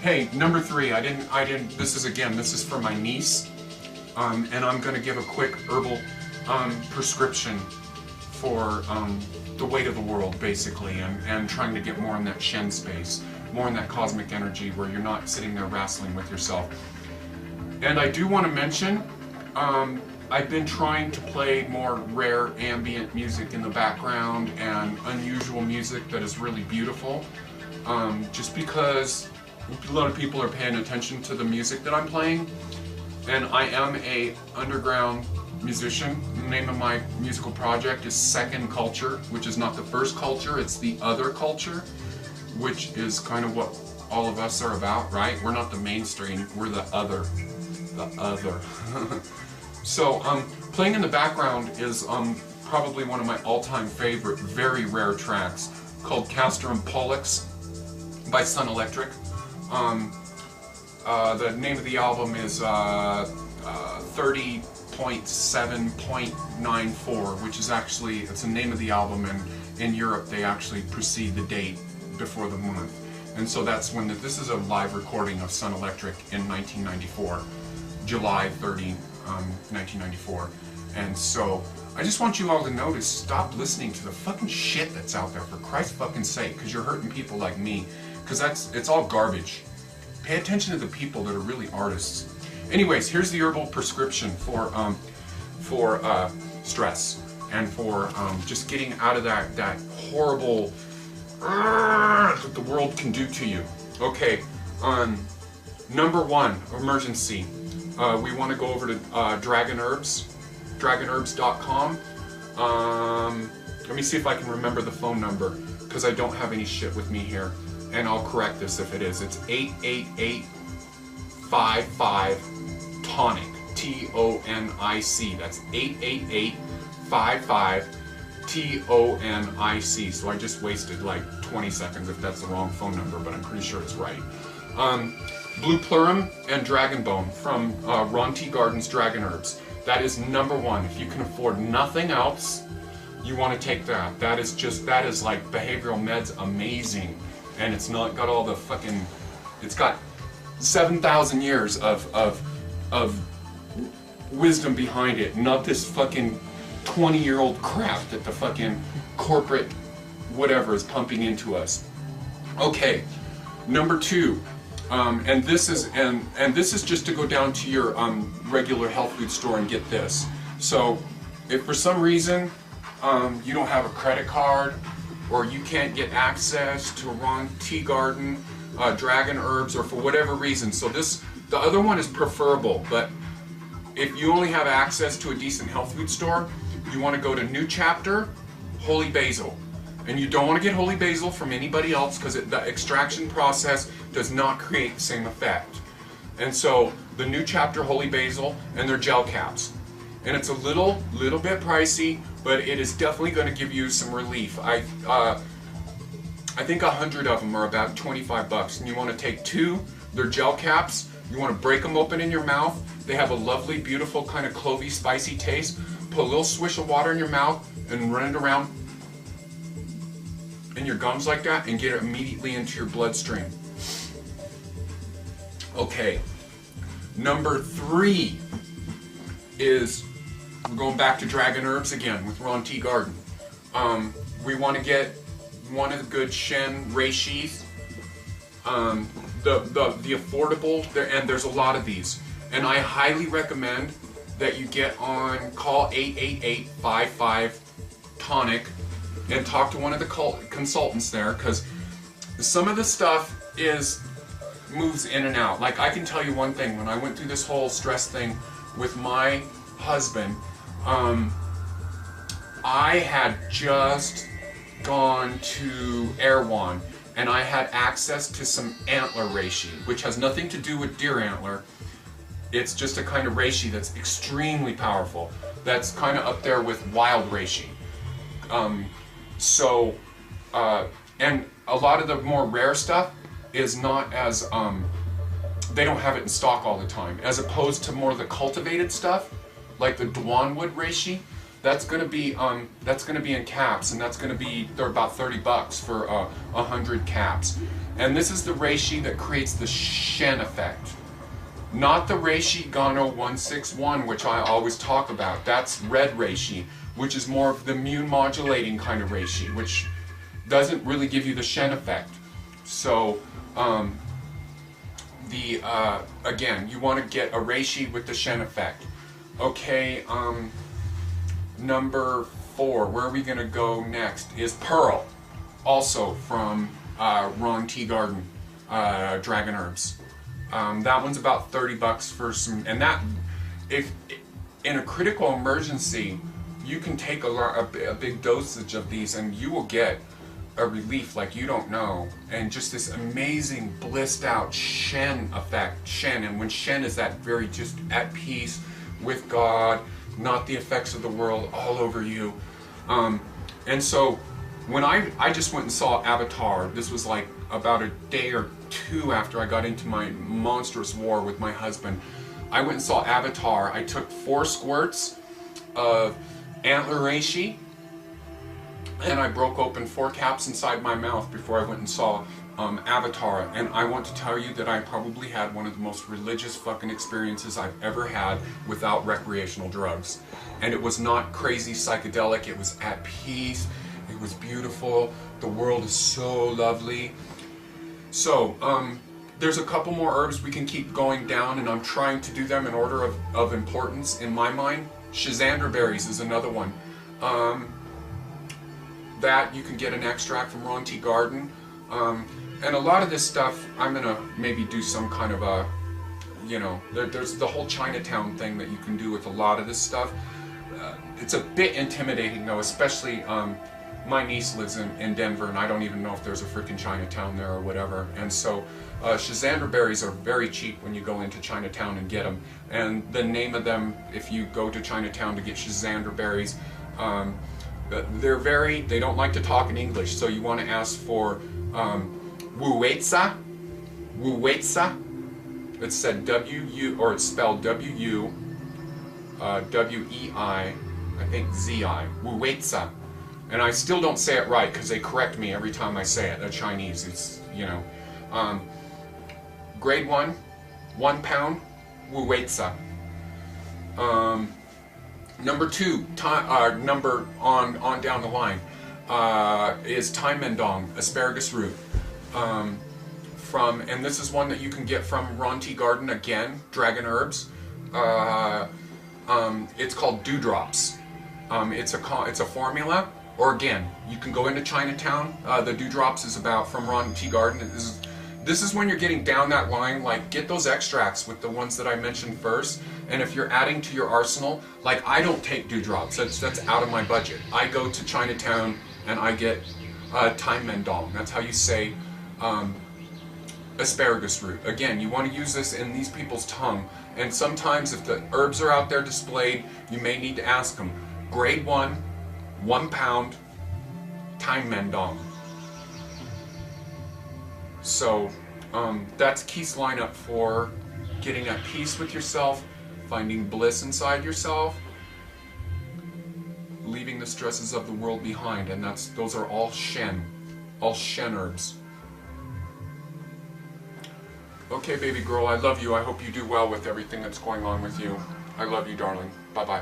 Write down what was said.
Hey, number 3, this is for my niece, and I'm gonna give a quick herbal prescription for the weight of the world, basically, and trying to get more in that Shen space, more in that cosmic energy where you're not sitting there wrestling with yourself. And I do want to mention, I've been trying to play more rare ambient music in the background and unusual music that is really beautiful, just because a lot of people are paying attention to the music that I'm playing, and I am a underground musician. The name of my musical project is Second Culture, which is not the first culture, it's the other culture, which is kind of what all of us are about, right? We're not the mainstream, we're the other. The other. So, playing in the background is probably one of my all-time favorite, very rare tracks, called Castor and Pollux by Sun Electric. The name of the album is 30.7.94, which is actually, it's the name of the album, and in Europe they actually precede the date before the month. And so that's when this is a live recording of Sun Electric in 1994, July 30, 1994. And so I just want you all to know to stop listening to the fucking shit that's out there, for Christ's fucking sake, because you're hurting people like me, because it's all garbage. Pay attention to the people that are really artists. Anyways, here's the herbal prescription for stress and for just getting out of that horrible that the world can do to you. Okay, number 1, emergency. We want to go over to Dragon Herbs, dragonherbs.com. Let me see if I can remember the phone number, because I don't have any shit with me here, and I'll correct this if it is. It's 888-55-TONIC, T-O-N-I-C. That's 888-55-TONIC. So I just wasted like 20 seconds if that's the wrong phone number, but I'm pretty sure it's right. Blueplurim and Dragon Bone from Ron Teeguarden's Dragon Herbs. That is number 1. If you can afford nothing else, you want to take that. That is like behavioral meds amazing. And it's not got all the fucking, it's got 7,000 years of wisdom behind it, not this fucking 20-year-old crap that the fucking corporate whatever is pumping into us. Okay, number 2. And this is just to go down to your regular health food store and get this. So if for some reason you don't have a credit card, or you can't get access to Ron Teeguarden, Dragon Herbs, or for whatever reason, so the other one is preferable, but if you only have access to a decent health food store, you want to go to New Chapter, Holy Basil. And you don't want to get Holy Basil from anybody else, because the extraction process does not create the same effect. And so the New Chapter Holy Basil and their gel caps. And it's a little bit pricey, but it is definitely going to give you some relief. I think 100 of them are about 25 bucks. And you want to take 2, they're gel caps. You want to break them open in your mouth. They have a lovely, beautiful kind of clovey, spicy taste. Put a little swish of water in your mouth and run it around in your gums like that, and get it immediately into your bloodstream. Okay, number 3 is, we're going back to Dragon Herbs again with Ron Teeguarden. We want to get one of the good Shen Reishis, the affordable, and there's a lot of these. And I highly recommend that you get on, call 888-55-TONIC and talk to one of the consultants there, because some of the stuff moves in and out. Like, I can tell you one thing, when I went through this whole stress thing with my husband, I had just gone to Erewhon, and I had access to some Antler Reishi, which has nothing to do with deer antler. It's just a kind of Reishi that's extremely powerful. That's kind of up there with wild Reishi. And a lot of the more rare stuff is not as, they don't have it in stock all the time, as opposed to more of the cultivated stuff, like the Duanwood Reishi. That's gonna be in caps, and they're about $30 for 100 caps. And this is the reishi that creates the Shen effect. Not the Reishi Gano 161, which I always talk about. That's red reishi, which is more of the immune modulating kind of reishi, which doesn't really give you the Shen effect. So, again, you want to get a reishi with the Shen effect. Okay, number 4, where are we going to go next, is Pearl, also from Teeguarden, Dragon Herbs. That one's about $30 for some, and that, if in a critical emergency, you can take a big dosage of these and you will get a relief like you don't know, and just this amazing blissed out Shen effect. Shen, and when Shen is that very just at peace with God, not the effects of the world all over you. And so when I just went and saw Avatar, this was like about a day or 2 after I got into my monstrous war with my husband. I went and saw Avatar. I took 4 squirts of Antler reishi, and I broke open 4 caps inside my mouth before I went and saw Avatar. And I want to tell you that I probably had one of the most religious fucking experiences I've ever had without recreational drugs. And it was not crazy psychedelic, it was at peace, it was beautiful, the world is so lovely. So, there's a couple more herbs we can keep going down, and I'm trying to do them in order of importance in my mind. Schizandra berries is another one. That you can get an extract from Teeguarden. And a lot of this stuff, I'm gonna maybe do some kind of a, there's the whole Chinatown thing that you can do with a lot of this stuff. It's a bit intimidating though, especially, my niece lives in Denver, and I don't even know if there's a freaking Chinatown there or whatever. And so, Schizandra berries are very cheap when you go into Chinatown and get them. And the name of them, if you go to Chinatown to get Schizandra berries, they don't like to talk in English, so you want to ask for Wei Zi. It's said W-U, or it's spelled W-U, W-E-I, I think Z-I, Wei Zi. And I still don't say it right because they correct me every time I say it. They're Chinese. It's, grade 1, 1 pound, Wei Zi. Number 2, number on down the line, is Tian Asparagus Root. And this is one that you can get from Teeguarden, again, Dragon Herbs. It's called Dewdrops. It's a formula. Or again, you can go into Chinatown. The Dewdrops is about from Teeguarden. This is when you're getting down that line, like get those extracts with the ones that I mentioned first. And if you're adding to your arsenal, like I don't take Dewdrops. That's out of my budget. I go to Chinatown and I get Tian. That's how you say asparagus root. Again, you want to use this in these people's tongue. And sometimes if the herbs are out there displayed, you may need to ask them. Grade 1, 1 pound, Tian. So that's Keith's lineup for getting at peace with yourself, finding bliss inside yourself, leaving the stresses of the world behind, and those are all Shen herbs. Okay, baby girl, I love you. I hope you do well with everything that's going on with you. I love you, darling. Bye-bye.